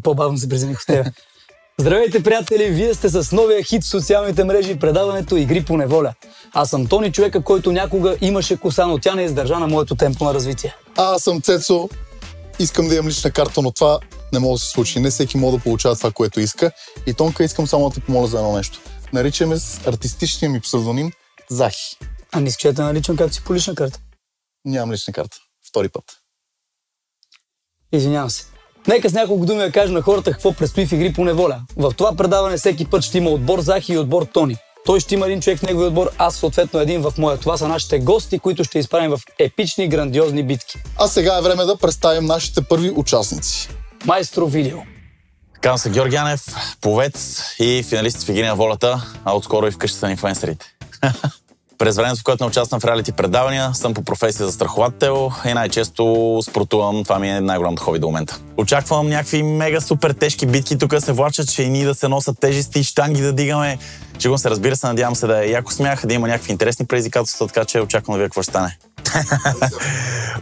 По-бавно се приземих в тебе. Здравейте, приятели! Вие сте с новия хит в социалните мрежи и предаването Игри по неволя. Аз съм Тони, човека, който някога имаше коса, но тя не издържа на моето темпо на развитие. Аз съм Цецо. Искам да имам лична карта, но това не може да се случи. Не всеки може да получава това, което иска. И Тонка, искам само да те помоля за едно нещо. Наричаме с артистичния ми псевдоним Захи. А не искаш да наричам както си по лична карта? Нямам лична карта. Втори път. Извинявам се. Нека с няколко думи да кажа на хората какво предстои в Игри по неволя. В това предаване всеки път ще има отбор Захи и отбор Тони. Той ще има един човек в неговия отбор, аз съответно един в моя. Това са нашите гости, които ще изправим в епични, грандиозни битки. А сега е време да представим нашите първи участници. Майстор Видео. Казвам се Георги Янев, пловец и финалист в Игри на волята, а отскоро и в къщата на инфлуенсърите. През времето, в което не участвам в реалити предавания, съм по професия застраховател и най-често спортувам. Това ми е най-голямото хоби до момента. Очаквам някакви мега супер тежки битки, тук се влачат шейни, да се носят тежести, щанги да дигаме. Чего се, разбира се, надявам се да е яко смях, да има някакви интересни предизвикателства, така че очаквам да видя какво ще стане.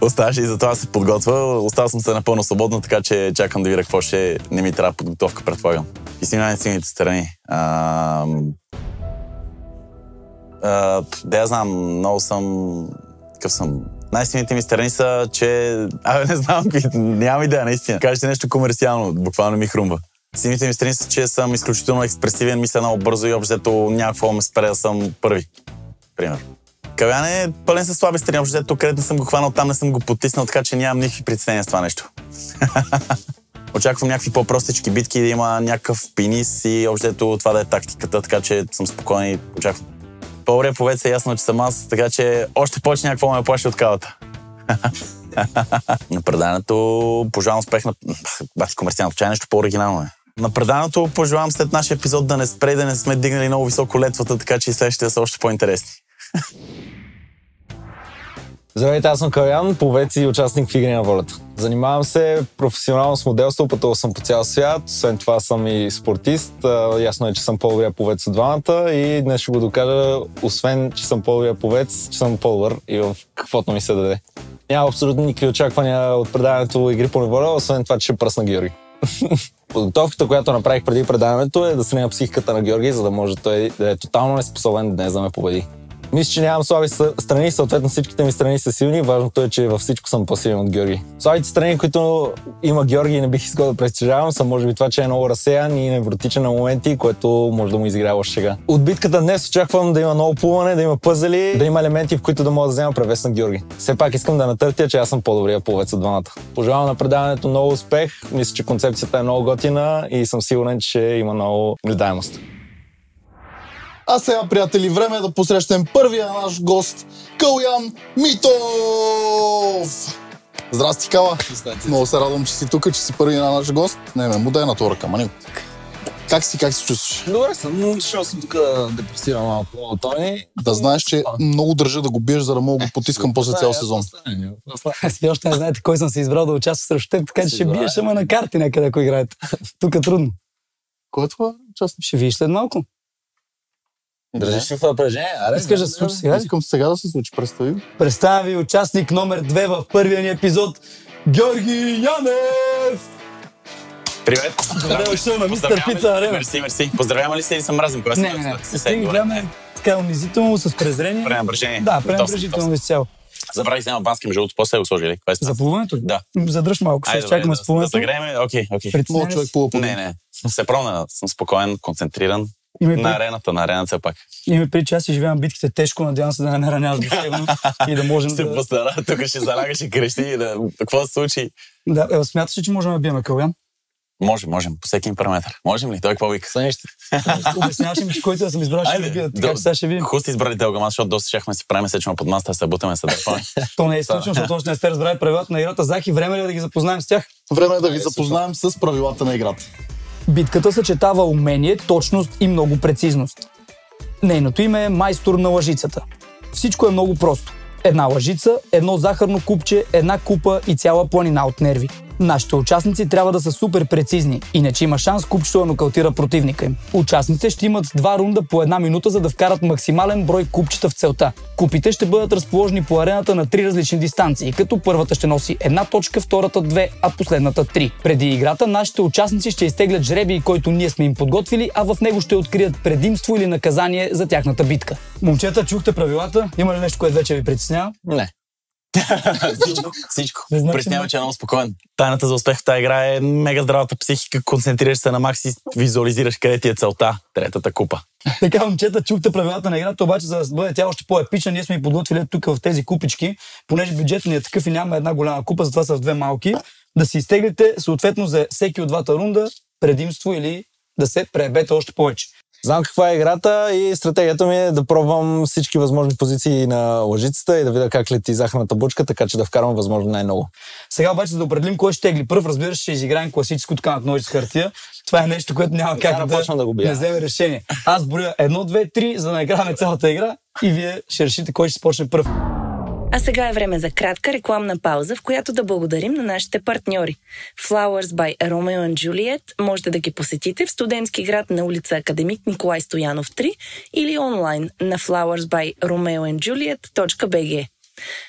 Оставаш и за това се подготвя. Оставал съм се напълно свободно, така че чакам да видя какво ще не ми трябва подготовка, предполагам. И си най-силните страни. Да я знам, много съм... Какъв съм? Най-силните ми страни са, че... не знам, нямам идея, наистина. Кажете нещо комерциално, буквално ми хрумва. Силните ми страни са, че съм изключително експресивен, мисля много бързо и общото някакво ме спре да съм първи. Пример. Калян е пълен със слаби страни, общото където не съм го хванал, там не съм го потиснал, така че нямам никакви притеснения с това нещо. Очаквам някакви по-простички битки, да има някакъв пенис и общото това да е тактиката, така че съм спокоен и очаквам. По-добре повец е ясно, че съм аз, така че още повече някакво ме плаши от кавата. На предаването пожелавам успех на... комерциалното чай, нещо по-оригинално е. На предаването пожелавам след нашия епизод да не спре, да не сме дигнали много високо летвата, така че и следващите са още по-интересни. Здравейте, аз съм Калян, пловец и участник в Игри на волята. Занимавам се професионално с моделство, пътувал съм по цял свят, освен това съм и спортист. Ясно е, че съм по-добрия пловец от двамата и днес ще го докажа, освен, че съм по-добрия пловец, че съм по-добър и в каквото ми се даде. Няма абсолютно никакви очаквания от предаването Игри по неволя, освен това, че ще пръсна Георги. Подготовката, която направих преди предаването, е да снимам психиката на Георги, за да може той да е тотално неспособен днес да ме победи. Мисля, че нямам слаби страни, съответно всичките ми страни са силни. Важното е, че във всичко съм по-силен от Георги. Слабите страни, които има Георги и не бих искал да престижавам, са може би това, че е много разсеян и невротичен на моменти, което може да му изиграе още шега. От битката днес очаквам да има много плуване, да има пъзели, да има елементи, в които да мога да взема превес на Георги. Все пак искам да натъртя, че аз съм по-добрия пловец от двамата. Пожелавам на предаването много успех. Мисля, че концепцията е много готина и съм сигурен, че има много гледаемост. А сега, приятели, време е да посрещнем първия наш гост, Калян Митов! Здрасти, Кала! Много се радвам, че си тук, че си първия наш гост. Не, му дай на това ръка, манил. Как се чувстваш? Добре съм, но защото съм тук да депресирам малко от Тони. Да знаеш, че много държа да го биеш, за да мога да го потискам после цял сезон. Аз ви още не знаете кой съм се избрал да участва срещу теб, така че ще биеш, ама на карти някъде, ако играете. Тук е трудно. Кой е това? Ще видиш след малко. Държиш ли в напрежение? Искаш да се случи сега? Искам сега да се случи, представи. Представям ви участник номер 2 в първия ни епизод, Георги Янев! Привет! Добре дошъл на Мистер Пица Арена. Мерси. Поздравявам ли се или съм мразим? Не. Стига време така унизително, с презрение. Пренебрежение. Да, пренебрежително изцяло. Забравих да няма бански между другото, после го сложили. За плуването ли? Да. Задръж малко, ще чакаме с плуването. Да загреем, окей. Много човек плува по Не. Се пробна, съм спокоен, концентриран. На арената все пак. Има преди, че аз си живеем битките тежко, надявам се да не нараняваш душевно и да можем да... Ще постара, тук ще залягаш и крещи и да... Какво се случи? Да, смяташ ли, че можем да биеме Калян? Можем, по всеки параметр. Можем ли? Той какво вика? Обясняваш ми, че който да съм избрал, ще ви бият. Така че сега ще видим. Хубаво сте избрали Телгамас, защото доста щяхме си правим сечно под масата, се бутаме, се дърпаме. То не е изключено, защото още не сте разбрали правилата на играта. Захи, време ли да ги запознаем с тях? Време е да ви запознаем с правилата на играта. Битката съчетава умение, точност и много прецизност. Нейното име е майстор на лъжицата. Всичко е много просто. Една лъжица, едно захарно купче, една купа и цяла планина от нерви. Нашите участници трябва да са супер прецизни, иначе има шанс купчето да нокаутира противника им. Участниците ще имат 2 рунда по 1 минута, за да вкарат максимален брой купчета в целта. Купите ще бъдат разположени по арената на 3 различни дистанции, като първата ще носи 1 точка, втората 2, а последната 3. Преди играта нашите участници ще изтеглят жребий, който ние сме им подготвили, а в него ще открият предимство или наказание за тяхната битка. Момчета, чухте правилата? Има ли нещо, което вече ви притеснява? Не. Всичко. Не знам, Преснява, че е много спокоен. Тайната за успех в тази игра е мега здравата психика, концентрираш се на макс и визуализираш къде ти е целта, третата купа. Така, момчета, чухте правилата на играта, обаче за да бъде тя още по-епична, ние сме и подготвили тук в тези купички, понеже бюджетът ни е такъв и няма една голяма купа, затова са в 2 малки, да си изтеглите съответно за всеки от двата рунда предимство или да се преебете още повече. Знам каква е играта и стратегията ми е да пробвам всички възможни позиции на лъжицата и да видя как лети захарната бучка, така че да вкарвам възможно най-много. Сега обаче за да определим кой ще тегли пръв, разбира се, ще изиграем класическото канат ножи с хартия. Това е нещо, което няма как да не вземе решение. Аз броя 1, 2, 3, за да играме цялата игра и вие ще решите кой ще започне пръв. А сега е време за кратка рекламна пауза, в която да благодарим на нашите партньори. Flowers by Romeo and Juliet можете да ги посетите в студентски град на улица Академик Николай Стоянов 3 или онлайн на flowersbyromeoandjuliet.bg.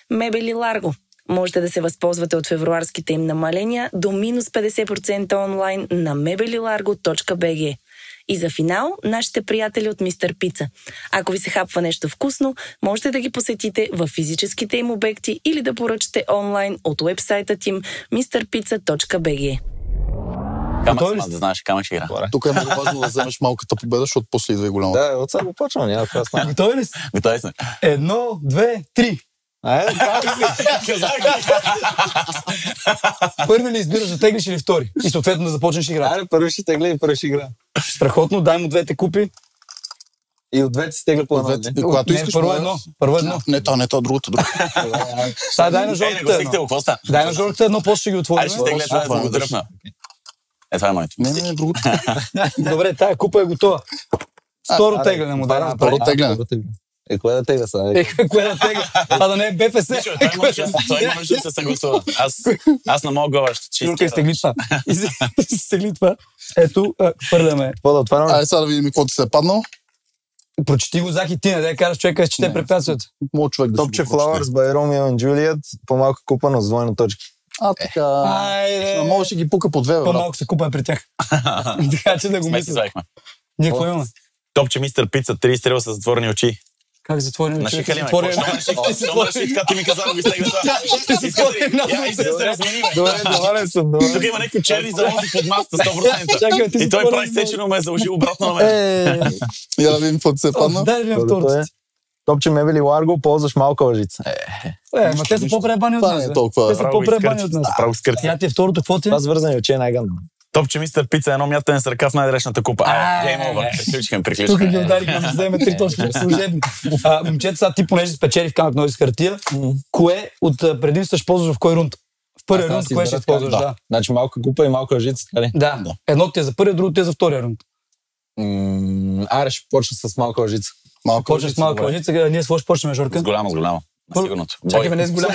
Мебели Ларго. Можете да се възползвате от февруарските им намаления до минус 50% онлайн на mebelilargo.bg. И за финал, нашите приятели от Мистер Пица. Ако ви се хапва нещо вкусно, можете да ги посетите в физическите им обекти или да поръчате онлайн от уебсайтът им mrpizza.bg. Камък да знаеш, камък ще игра. Тук е много важно да вземеш малката победа, защото после идва и голямата. Да, от сега го почвам, няма какво стане. Готови ли сте? Готови сме. 1, 2, 3. Първи ли избираш да теглиш или втори? И съответно да започнеш игра. Айде, първи ще тегля и първи ще игра. Страхотно, дай му двете купи. И от двете си тегля по едно. Когато Не, искаш, първо може- едно. Първо едно. Не, то, другото. Дай на Не жълтата го стихте, едно. какво ста? Дай на жълтата едно, после ще ги отворим. Айде ще тегля, това е това е много дръпна. Това е моето. Не, другото. Добре, тая купа е готова. Второ тегляне му дай. Второ тегляне. Кое да тегля сега? Кое да тегля? Това да не е БФС. Той не може да се съгласува. Аз не мога гола, ще Юрка, чисти. изтегли това. Изтегли това. Ето, хвърляме. Какво да отварям? Айде сега да видим какво ти се е паднал. Прочети го, Захи, ти не да караш човека, че чете препятствията. Моят човек да Топче си го прочете. Flowers by Romeo and Juliet, по-малка купа, но с двойна точки. Така. Айде. Може да ги пука по 2, брат. По-малко се купа е при тях. Така че да го Сме си мисля. заехме. Ние какво имаме? Топче Мистер Пица, 3 стрела с затворени очи. Как затворим? Нашиха ли ме? Затворим. Ти ми каза да го изтегля това. Я, искам да се размени, бе. Добре, доволен съм. Тук има някакви черни залози под масата, 100%. Чакай, ти И той затворен прави много. сечено ме заложи обратно на мен. Я да видим какво ти се е паднал. Дай ли ми Второто второто? е Топче Мебели Ларго, ползваш малка лъжица. Ма те са по-пребани от Това нас. не е бе. толкова. Те са по-пребани от нас. Право скърти. Тя ти е второто, какво ти е? Това с вързани очи е най-гадно. Топче Мистер Пица, едно мятане с ръка в най-далечната купа. Гейм овър. Приключихме. Тук ги ударихме, да вземе 3 точки служебно. Момчета, сега ти понеже спечели в камък ножи с хартия, кое от предимствата ще ползваш в кой рунд? В първия рунд, кое ще използваш? Да. Значи малка купа и малка лъжица, така ли? Да. Едното ти е за първия, другото ти е за втория рунд. Аре, ще почна с малка лъжица. Малко Почваш с малка лъжица, ние с какво ще почнем, Жорка? С голямо, с голямо. На сигурното. Чакай, не с голяма.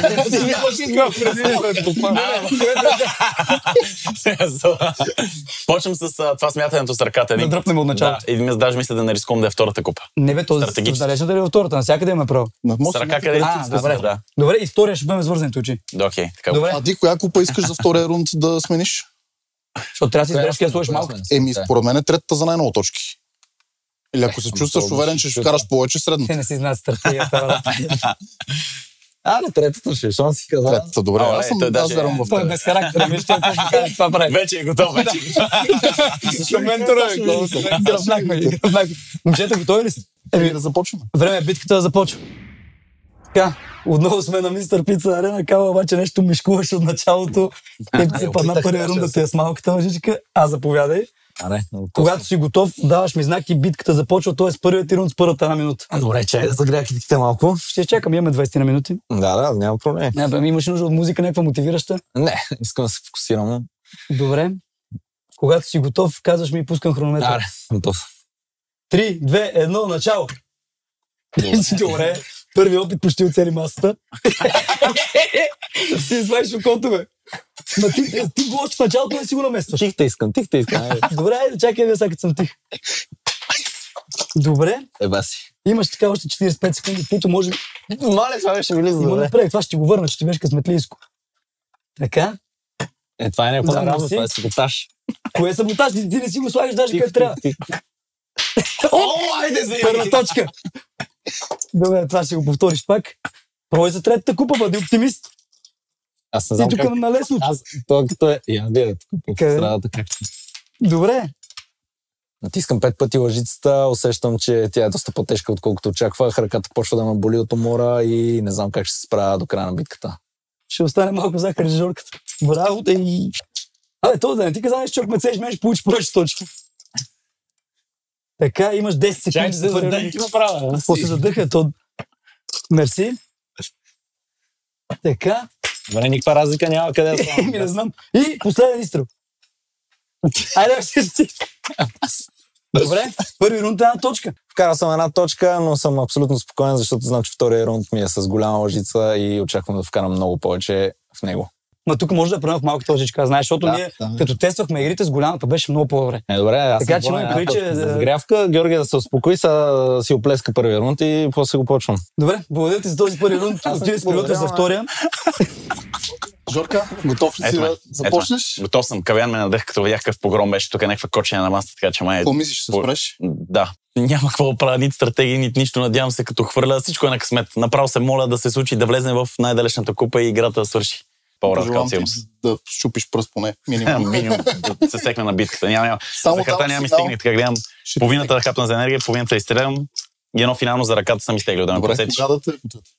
Почвам с това смятането с ръката. Да дръпнем от началото. Да, и даже мисля да не рискувам да е втората купа. Не бе, този Стратегически. в далечната или във втората, навсякъде има право. С ръка къде добре. да. Добре, и втория ще бъдем с вързаните очи. Да, окей. Така. Добре, А ти коя купа искаш за втория рунд да смениш? защото трябва да си избереш къде сложиш малко. Според мен е третата за най-много точки. Или ако се чувстваш уверен, че ще вкараш повече, средно. Те не си знаят стратегията. Аре, третата ще, защото си каза. Третата, добре. Оле, Аз съм той даже- вярвам в Той е теб. без характер, вижте, какво ще каже, това прави. Вече е готов, вече е готов. Ще ментора, гръбнахме. Момчета, готови ли сте? Да започваме. Време е битката да започва. Така, отново сме на Мистер Пица Арена. Кава обаче нещо мишкуваш от началото. Те се падна първия рунд да ти е с малката лъжичка. Заповядай. Аре, Когато си готов, даваш ми знак и битката започва, т.е. първият ти рунд с първата една минута. добре, че да загря китките малко. Ще чакам, имаме 20 на минути. Да, няма проблем. Не, бе, имаш нужда от музика, някаква мотивираща. Не, искам да се фокусирам. Добре. Когато си готов, казваш ми и пускам хронометър. Аре, готов. 3, 2, 1, начало. Добре. Първи опит почти оцели масата. Си извадиш окото, бе. Ма ти го още в началото не си го наместваш. Тих те искам. Добре, айде, чакай да сега като съм тих. Добре, Еба си. имаш така още 45 секунди, които може би... Мале, това беше влиза Има добре. напред, това ще го върна, че ти беше късметлийско. Така, Това е някаква Да, работа, мерси. това е саботаж. кое е саботаж? Ти не си го слагаш даже къде трябва. Айде за Първа точка. Добре, това ще го повториш пак. Пробвай за третата купа, бъди оптимист. Аз не Ти знам тук как... на лесно. Това като е... Я, гледай тук по Къде? страдата как... Добре. Натискам 5 пъти лъжицата, усещам, че тя е доста по-тежка, отколкото очаквах. Ръката почва да ме боли от умора и не знам как ще се справя до края на битката. Ще остане малко захар за жорката. Браво, и... Абе, то да не ти каза нещо, ако ме цеш, мен ще получиш повече точки. Така, имаш 10 секунди. Чакай се за ден ти направя. Какво се задъха, то... Мерси. Така. Добре, никаква разлика няма къде да Еми, не знам. И последен изстрел. Айде, всички. Добре, първи рунд е една точка. Вкарал съм една точка, но съм абсолютно спокоен, защото знам, че втория рунд ми е с голяма лъжица и очаквам да вкарам много повече в него. Ма тук може да правим в малката лъжичка, знаеш, защото ние, като тествахме игрите с голямата, беше много по-добре. Добре, аз Така съм че болен, имам предвид, че- за загрявка, Георги да се успокои, си оплеска първия рунд и после го почвам. Добре, благодаря ти за този първи рунд. Отиде с приятел за втория. Жорка, готов ли си Ето ме, да започнеш? Готов съм. Кавян ме надъх, като видях какъв погром беше. Тук е някаква коченя на масата, така че май е... Какво мислиш, ще се спреш? Да. Няма какво да правя, нито стратегии, нито нищо. Надявам се, като хвърля, всичко е на късмет. Направо се моля да се случи, да влезем в най-далечната купа и играта да свърши. Пожелавам По-радикал ти сигурност. да щупиш пръст поне. Минимум. Минимум да се секне на битката. Няма. Само За ръката давам няма ми сигнал. стигне. Така гледам Ще половината да хапна за енергия, половината изстрелям. И едно финално за ръката съм изтеглил да ме Добре, посетиш. кога да те...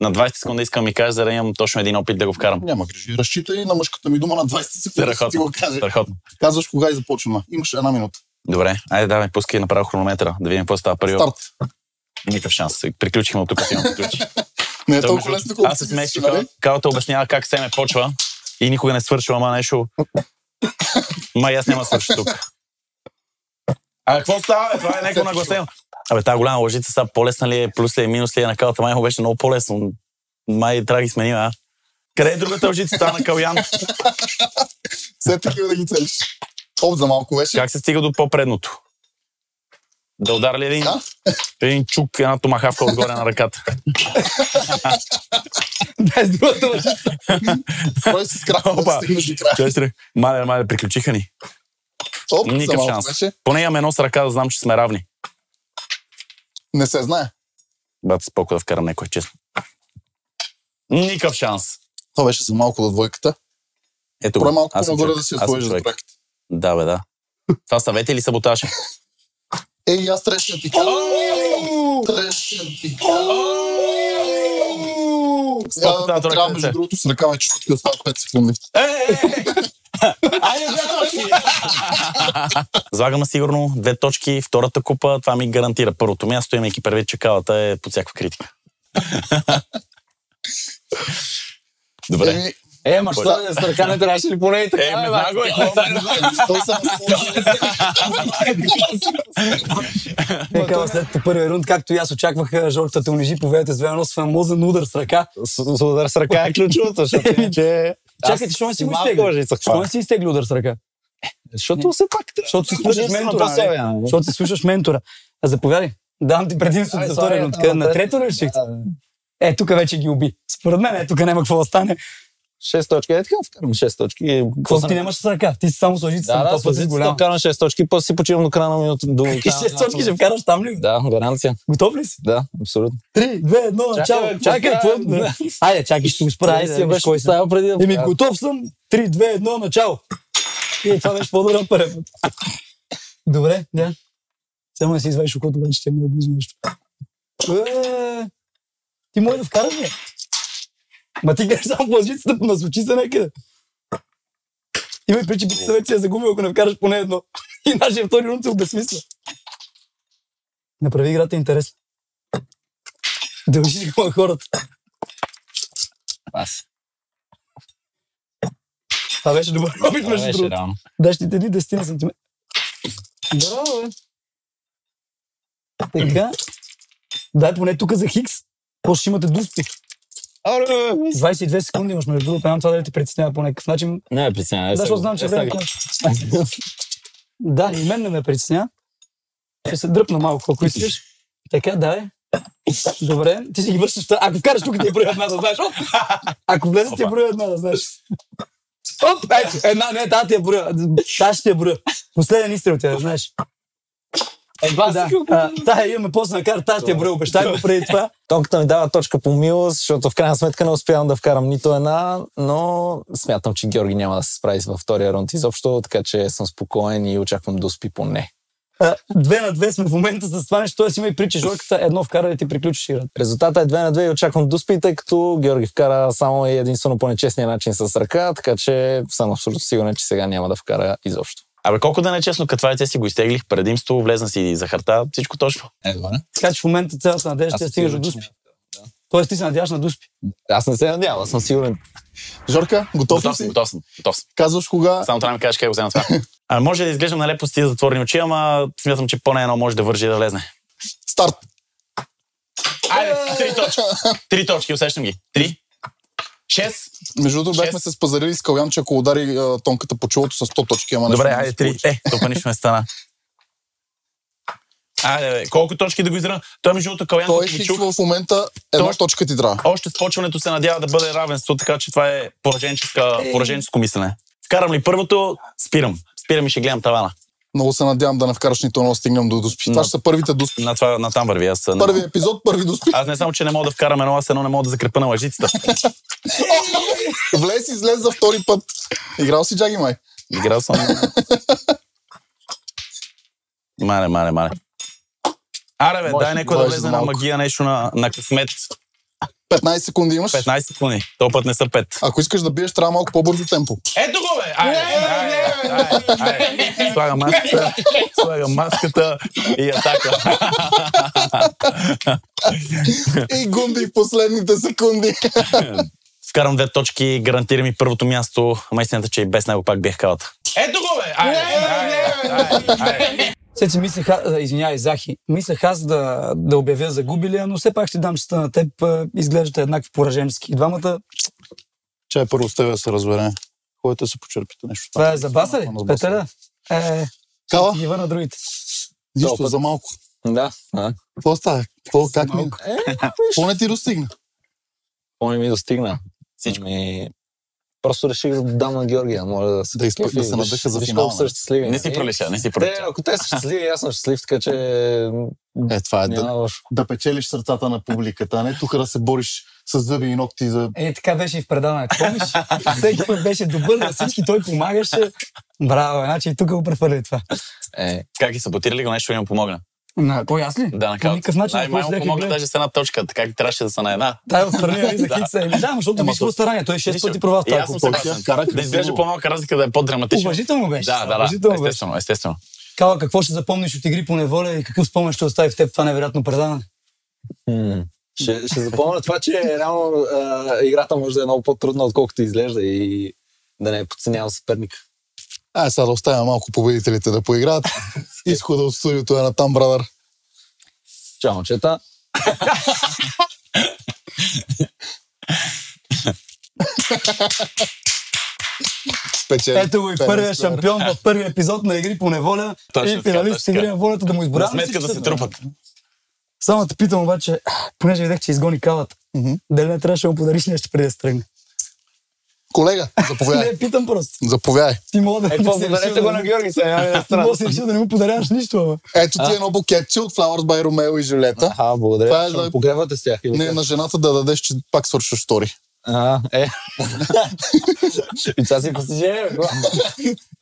На 20 секунди искам да ми кажеш, за да имам точно един опит да го вкарам. Няма грижи. Разчитай на мъжката ми дума на 20 секунди. Страхотно. Ти го кажа. Страхотно. Казваш кога и започваме. Имаш една минута. Добре, айде давай, пускай направо хронометъра, да видим какво става първи. Старт. Никакъв шанс. Приключихме от тук, филм приключи. Не е Той, толкова между- лесно, колкото Аз се си смех, че мислиш, нали? Калата обяснява как семе почва и никога не свършва, ама нещо. Май аз няма да свърша тук. А какво става? Това е някакво нагласено. Абе, тази голяма лъжица сега по-лесна ли е, плюс ли е, минус ли е на Калата? Май му беше много по-лесно. Май трябва да ги сменим, а? Къде е другата лъжица? Стана на Калян. Все такива да ги целиш. Оп, за малко беше. Как се стига до по-предното? Да удари ли един, Да. един чук, една томахавка отгоре на ръката? Без другата лъжица. Той се скрапва да Опа. стигнеш до края. Честре, мале, приключиха ни. Оп, за Никакъв малко шанс. беше. Поне имам едно с ръка да знам, че сме равни. Не се знае. Бат, споко да вкарам някой, честно. Никакъв шанс. Това беше за малко до двойката. Ето Пора го. малко Аз съм по-нагоре човек. да си я Аз съм сложиш за човек. проект. Да, бе, да. Това съвет или саботаж? Ей, аз трещам ти. Трещам ти. Стоп, тази тройка Трябва, не между се. другото, с ръка вече ще ти остават 5 секунди. Айде, 2 точки! Злагаме сигурно 2 точки, втората купа, това ми гарантира първото място, имайки предвид, че Калата е под всякаква критика. Добре. Еми, Ма що да с ръка не трябваше ли поне и така? Не знам го, той съм Нека след първия рунд, както и аз очаквах, Жорката те унижи, поведете с 2-1 с фамозен удар с ръка. С удар с ръка е ключовото, защото иначе... Чакайте, що не си го малко изтегли? лъжица Що не си изтегли удар с ръка? Защото все пак... Защото си слушаш ментора, нали? Защото си слушаш ментора. А заповядай. Давам ти предимството за втория рунд. На трето ли решихте? Тук вече ги уби. Според мен, тук няма какво да стане. 6 точки, така вкарам 6 точки. Какво ти нямаш с ръка? Ти си само с лъжица. Да, с лъжицата вкарам 6 точки, после си почивам до края на минута. До... И 6 точки ще вкараш там ли? Да, гаранция. Готов ли си? Да, абсолютно. 3, 2, 1, начало. Чакай, айде, чакай, ще го спра. Айде, виж кой съм. преди да... Еми, готов съм. 3, 2, 1, начало. Това беше по-добре първи път. Добре, да. Само да си извадиш окото, вече ще е много близо нещо. Ти може да вкараш, бе? Ма ти гледаш само лъжицата, насочи се някъде. Имай причи, битката вече се е загубил, ако не вкараш поне едно. И нашия втори рунд се обезсмисля. Направи играта интересна. Дължиш го на хората. Аз. Това беше добър опит, между другото. Да, ще ти едни 10 сантиметра. Браво, бе. Така. Дай поне тук за Хикс. После ще имате дуспи. 22 секунди имаш между другото. Нямам това да ти притеснява по някакъв начин. Не ме притеснява. Защото знам, че времето... Да, и мен не ме притесня. Ще се дръпна малко, ако искаш. Така, давай. Добре, ти си ги вършиш. Ако вкараш тук, ти е броя една, да знаеш. Ако влезе, ти е броя една, да знаеш. Оп, една, не, тази ти е броя. Тази ще ти е броя. Последен изстрел ти е, да знаеш. Тая имаме после на карта, тази ти е броя. Обещай го преди това. Тонката ми дава точка по милост, защото в крайна сметка не успявам да вкарам нито една, но смятам, че Георги няма да се справи във втория рунд изобщо, така че съм спокоен и очаквам да успи поне. 2-2 сме в момента с това нещо, т.е. има и прича жорката, едно вкара да ти приключиш играта. Резултатът е 2-2 и очаквам да успи, тъй като Георги вкара само и единствено по нечестния начин с ръка, така че съм абсолютно сигурен, че сега няма да вкара изобщо. Абе, колко да не е честно, като това си го изтеглих, предимство, влезна си за харта, всичко точно. Добре. Така че в момента цялата надежда ще стигаш до дуспи. Тоест ти се надяваш на дуспи. Аз не се надявам, съм сигурен. Жорка, готов ли си? Готов съм. Казваш кога? Само трябва да ми кажеш как го взема това. Може да изглеждам на лепости за затворени очи, ама смятам, че поне едно може да вържи да влезне. Старт! Айде, 3 точки. 3 точки, усещам ги. 3, 6. Между другото бяхме се спазарили с Калян, че ако удари тонката по челото с 100 точки, ама добре, айде 3. Топа нищо не стана. Айде, колко точки да го изравна? Той между другото Калян... Той е фикс в момента, една точка ти трябва. Още с почването се надява да бъде равенство, така че това е пораженческо мислене. Вкарам ли първото, спирам. Спирам и ще гледам тавана. Много се надявам да не вкараш нито едно, стигнем до дуспи. Това ще са първите дуспи. На там върви. Първи епизод, първи дуспи. Аз не само, че не мога да вкарам едно, аз едно не мога да закрепа на лъжицата. Влез и излез за втори път. Играл си Джаги май? Играл съм. Мале. Аре, бе, дай някой да влезе на магия, нещо на късмет. 15 секунди имаш? 15 секунди. Този път не са 5. Ако искаш да биеш, трябва малко по-бързо темпо. Ето го, бе! Айде. Слагам маската и атака. И гунди в последните секунди. Вкарам 2 точки, гарантира ми първото място, ама истината, че и без него пак бях калата. Ето го, бе! Айде. Сега си мислех, извинявай, Захи, мислех аз да обявя загубилия, но все пак ще дам честа на теб. Изглеждате еднакво пораженски. Двамата... Чай първо с тебе да се разбере. Ходете се почерпите нещо. Това е за баса ли? Петъля? Кала? Ще ги върна другите. Нищо, за малко. Да. Какво става? Как ми? Какво не ти достигна? Какво не ми достигна? Всичко. Просто реших да дам на Георгия. Моля да се надъха за финал. Не си пролиша. Ако те са щастливи, аз съм щастлив, така че... Това е да печелиш сърцата на публиката, а не тук да се бориш с зъби и ногти за... Така беше и в предаването. Помниш? Всеки път беше добър на всички, той помагаше. Браво, значи и тук го префърли това. Как ги саботирали го нещо, не му помогна? Кой аз ли? Да, по никакъв начин. Май му помогна даже с една точка, така как трябваше да са на една. Тая отстрани за хитса. Да, защото виж какво старание. Той 6 пъти провал в тази купа. Да изглежда по-малка разлика, да е по-драматична. Уважително беше. Да, естествено. Кала, какво ще запомниш от игри по неволя и какъв спомен ще остави в теб това невероятно предаване? Ще запомня това, че реално играта може да е много по-трудна, отколкото изглежда и да не подценявам съперника. Сега да оставя малко победителите да поиграят. Изхода от студиото е на там, брадър. Чао, момчета. Ето го и първия шампион в първия епизод на Игри по неволя и финалист с Игри на волята да му изборявам. На сметка да се трупат. Само те питам обаче, понеже видях, че изгони калата, дали не трябваше да му подариш нещо преди да се тръгне? Колега, заповядай. Не, питам просто. Заповядай. Ти мога да подарете го на Георги сега. Ти мога да си решил да не му подаряваш нищо, ама. Ето ти едно букетче от Flowers by Romeo и Жулета. Благодаря. Ще погребвате с тях. Не, на жената да дадеш, че пак свършваш втори. И това си постижение,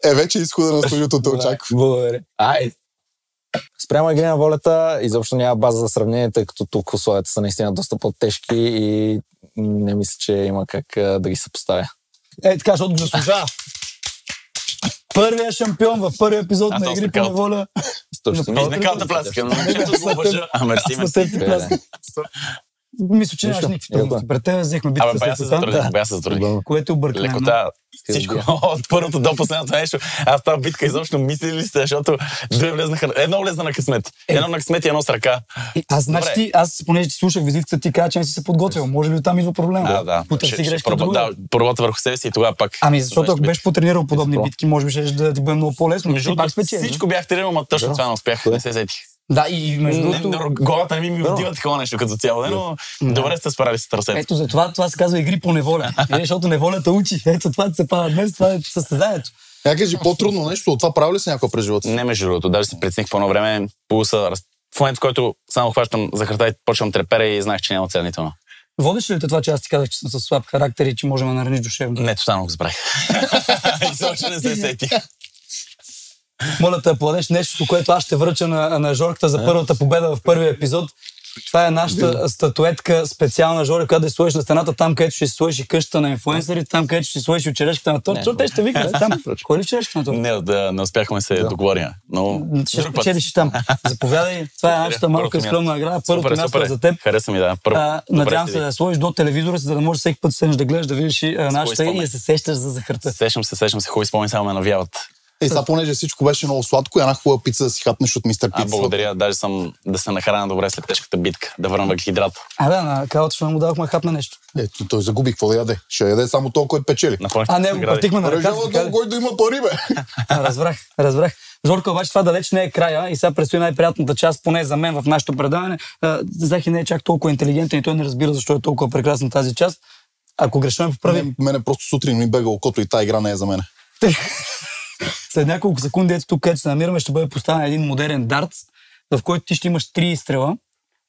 бе. Вече изхода на студиото те очаква. Благодаря. Спрямо Игри на волята, изобщо няма база за сравнение, тъй като тук условията са наистина доста по-тежки и не мисля, че има как да ги съпоставя. Така, защото заслужава. Първият шампион в първия епизод на Игри по неволя. Точно. Виж на калата пляска. Мерси. Мисля, че нямаш никакви трудности. Пред тебе взехме битка Бая се затрудих. което объркане. Лекота, всичко от първото до последното нещо. Аз тази битка изобщо мислили ли сте, защото едно влезна на късмет. Едно на късмет и едно с ръка. Аз, понеже ти слушах визитката, ти каза, че не си се подготвил. Може би оттам идва проблема. Да. Потърси грешка друга. Да, поработа върху себе си и тогава пак. Защото ако беше потренирал подобни битки, може би ще да ти бъде много по-лесно. Всичко бях тренирал, но точно това не успях. Не се сетих. Да, и между другото... Главата не ми отива такова нещо като цяло, но добре сте справили с търсето. Ето за това се казва игри по неволя. Защото неволята учи. Ето това се пада днес, това е състезанието. Я кажи, по-трудно нещо, от това прави ли се някой през живота? Не, между другото, даже си прецених по едно време, в момента, в който само хващам за харта и почвам трепера и знаех, че няма оценително. Водиш ли те това, че аз ти казах, че съм със слаб характер и че можем да нараниш душевно? Не, тотално го забравих. Изобщо не се сетих. Моля те да подадеш нещо, което аз ще връча на Жорката за първата победа в първия епизод. Това е нашата статуетка специална, Жоре, която да сложиш на стената, там където ще сложиш и къщата на инфлуенсърите, там където ще сложиш и черешката на торта. Защото те ще викат там. Кой ли черешката на торта? Не успяхме се договорим. Но ще спечелиш там. Заповядай. Това е нашата малка и скромна награда. Първото място е за теб. Хареса ми, да. Надявам се да я сложиш до телевизора, за да можеш всеки път седнеш да гледаш, да видиш нашата и да се сещаш за захарта. Сещам се, хубави спомени само ме навяват. Сега, понеже всичко беше много сладко, една хубава пица да си хапнеш от мистер Пица. Благодаря, даже съм да се нахраня добре след тежката битка, да върна въглехидрат. На калата ще му давахме хапне нещо. Ето, той загуби какво да яде. Ще яде само това, който печели. Не, го платихме на ръка. Кой да има пари, бе? Разбрах. Жорка, обаче това далеч не е края и сега предстои най-приятната част, поне за мен в нашето предаване. Захи не е чак толкова интелигентен и той не разбира защо е толкова прекрасна тази част. Ако греша ме поправи. Мене просто сутрин ми бега окото и тази игра не е за мен. След няколко секунди, ето тук, където се намираме, ще бъде поставен един модерен дартс, в който ти ще имаш 3 изстрела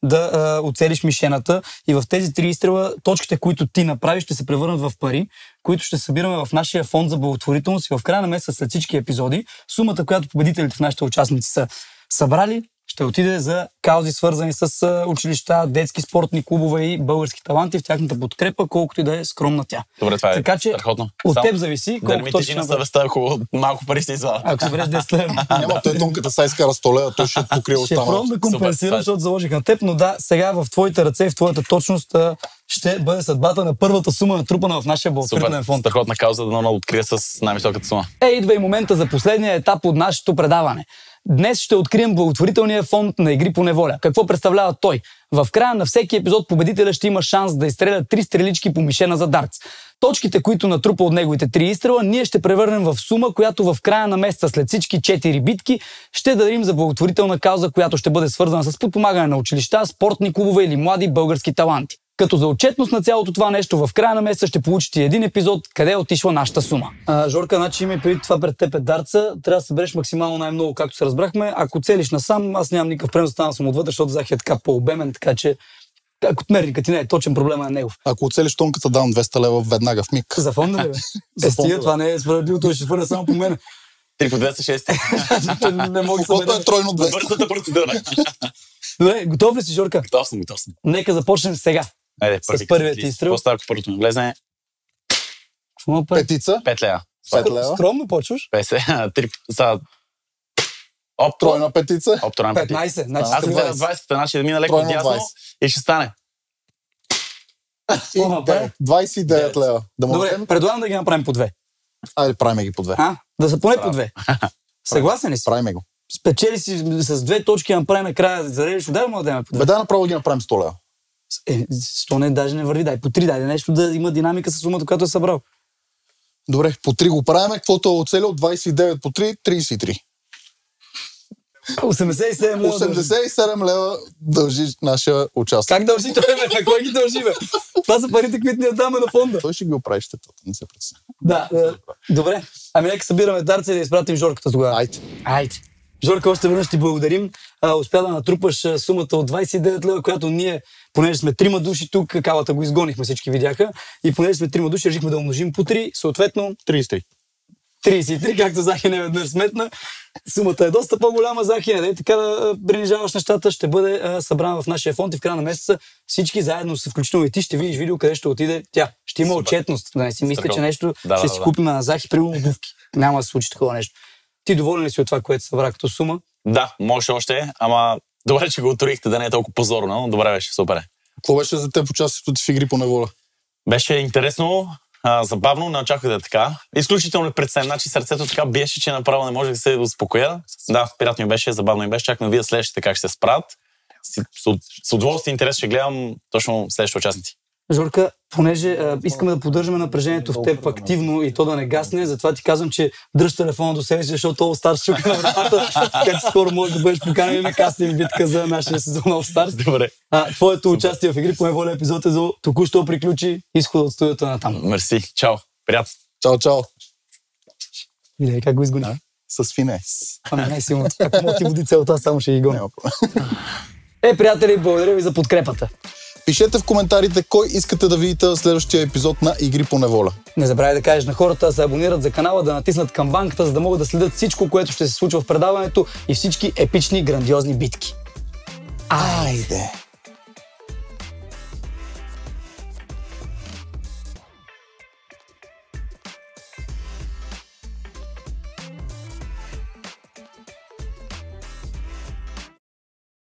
да оцелиш мишената и в тези 3 изстрела точките, които ти направиш, ще се превърнат в пари, които ще събираме в нашия фонд за благотворителност и в края на месеца след всички епизоди. Сумата, която победителите в нашите участници са събрали, ще отиде за каузи, свързани с училища, детски спортни клубове и български таланти в тяхната подкрепа, колкото и да е скромна тя. Добре, това е така, че страхотно. От теб зависи колко да не ми тежи на съвестта, ако малко пари се извадят. Ако събереш 10 лева. Няма, той тонката са изкара 100 лева, той ще покрива останалото. Ще пробвам да компенсирам, защото заложих на теб, но да, сега в твоите ръце и в твоята точност ще бъде съдбата на първата сума натрупана в нашия благотворителен фонд. Страхотна кауза да открия с най-високата сума. Идва и момента за последния етап от нашето предаване. Днес ще открием благотворителния фонд на Игри по неволя. Какво представлява той? В края на всеки епизод победителя ще има шанс да изстреля 3 стрелички по мишена за дартс. Точките, които натрупа от неговите 3 изстрела, ние ще превърнем в сума, която в края на месеца след всички 4 битки ще дадем за благотворителна кауза, която ще бъде свързана с подпомагане на училища, спортни клубове или млади български таланти. Като за отчетност на цялото това нещо, в края на месеца ще получите един епизод, къде е отишла нашата сума. Жорка, значи има и преди това пред теб е дартса, трябва да събереш максимално най-много, както се разбрахме. Ако целиш насам, аз нямам никакъв пренос, станал съм отвътре, защото Захи е така по-обемен, така че ако мерника ти не е точен, проблема е негов. Ако оцелиш тонката, давам 200 лева веднага в миг. За фонда ли, бе? Стига, това не е справедливо, той ще свърля само по мене. 3 по 206. Не мога да е тройно 200. Бързата процедура. Добре, готов ли си, Жорка? Готов съм. Нека започнем сега. Айде, с първият изстрел. Какво става, ако първото ми влезе? Петица. 5 лева. 5 лева. Скромно почваш. 50. Тройна петица. 15. Аз 20, значи да мина леко дясно и ще стане. 29 лева. Добре, предлагам да ги направим по 2. Айде, правим ги по 2. Да са поне по 2. Съгласен ли си? Правим го. Спечели си с 2 точки, направим накрая, зарежеш, удар, му да дадем по 2. Бе, направо ги направим 100 лева. 100 не, даже не върви, дай по 3, дай нещо да има динамика с сумата, която е събрал. Добре, по 3 го правим, каквото е оцелил, 29 по 3, 33. 87 лева. 87 лева дължи нашия участник. Как дължи той, бе? На кой ги дължи, бе? Това са парите, които ние даваме на фонда. Той ще ги оправи щетата, не се притесня. Да, добре. Ами нека събираме дарца и да изпратим Жорката тогава. Айде. Жорка, още веднъж ти благодарим. Успя да натрупаш сумата от 29 лева, която ние, понеже сме 3 души тук, калата го изгонихме, всички видяха, и понеже сме 3 души, решихме да умножим по 3, съответно 33. 33, както Захи не веднъж сметна. Сумата е доста по-голяма, Захи, не така да принижаваш нещата, ще бъде събрана в нашия фонд и в края на месеца всички заедно, включително и ти, ще видиш видео къде ще отиде тя. Ще има отчетност, да не си мисля, че нещо ще си купим на Захи, примерно обувки. Няма да се случи такова нещо. Ти доволен ли си от това, което събра като сума? Да, може още, ама добре, че го отворихте, да не е толкова позорно, но добре беше, супер. Какво беше за теб участието ти в игри по неволя? Беше интересно, забавно, не очаквах да е така. Изключително непредставен. Значи сърцето така биеше, че направо не можех да се успокоя. Да, приятно ми беше, забавно ми беше. Чакам да видя следващите как ще се справят. С удоволствие и интерес ще гледам точно следващите участници. Жорка, понеже искаме да поддържаме напрежението в теб активно и то да не гасне, затова ти казвам, че дръж телефона до себе си, защото All Stars чука на вратата, така че скоро може да бъдеш поканен на кастинг битка за нашия сезон All Stars. Добре. Твоето участие в игри по неволя епизод току-що приключи. Изхода от студиото на там. Мерси. Чао. Приятно. Чао. Видей как го изгони. С финес. Ами най-силно. Ако мога ти води целта, само ще ги гоня. Няма проблем. Приятели, благодаря ви за подкрепата. Пишете в коментарите кой искате да видите в следващия епизод на Игри по неволя. Не забравяй да кажеш на хората да се абонират за канала, да натиснат камбанката, за да могат да следят всичко, което ще се случва в предаването и всички епични, грандиозни битки. Айде!